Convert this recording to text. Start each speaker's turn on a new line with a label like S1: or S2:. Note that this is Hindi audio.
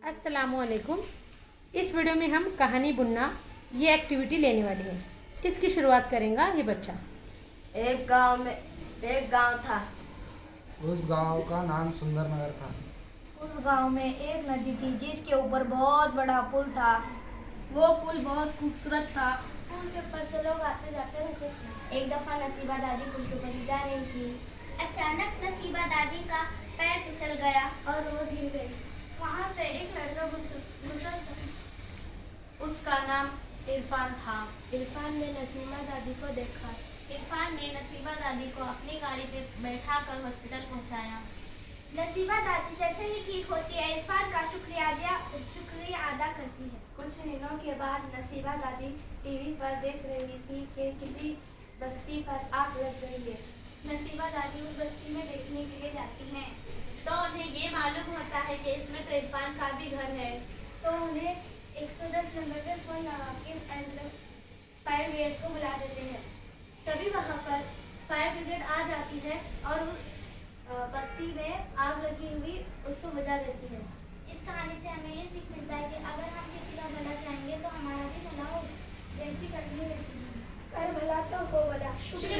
S1: अस्सलामुअलैकुम। इस वीडियो में हम कहानी बुनना ये एक्टिविटी लेने वाले हैं। इसकी शुरुआत करेगा ये बच्चा।
S2: एक गांव था।
S3: उस गांव का नाम सुंदरनगर था।
S4: उस गांव में एक नदी थी जिसके ऊपर बहुत बड़ा पुल था। वो पुल बहुत खूबसूरत था। पुल के ऊपर से लोग आते जाते रहते थे।
S5: एक दफा नसीबा दादी पुल के ऊपर से जा रही थी। अचानक नसीबा दादी का पैर फिसल गया
S4: और वो गिर गई। वहाँ से एक लड़का गुजर। उसका नाम इरफान था। इरफान ने नसीमा दादी को देखा।
S6: इरफान ने नसीबा दादी को अपनी गाड़ी पे बैठाकर हॉस्पिटल पहुंचाया।
S5: नसीबा दादी जैसे ही ठीक होती है इरफान का शुक्रिया अदा करती है।
S4: कुछ दिनों के बाद नसीबा दादी टीवी पर देख रही थी कि किसी बस्ती पर आग लग गई है।
S5: नसीबा दादी उस बस्ती में देखने के लिए जाती हैं।
S6: तो उन्हें ये मालूम होता है कि इसमें तो इरफान का भी घर है।
S5: तो उन्हें 110 नंबर पे फोन लगा के फायर ब्रिगेड को बुला देते हैं। तभी वहाँ पर फायर ब्रिगेड आ जाती है और उस बस्ती में आग लगी हुई उसको बुझा देती है। इस कहानी से हमें ये सीख मिलता है कि अगर हम किसी का भला चाहेंगे तो हमारा भी भला हो। जैसी करनी वैसी
S4: कर भला तो हो भला।
S5: शुक्रिया।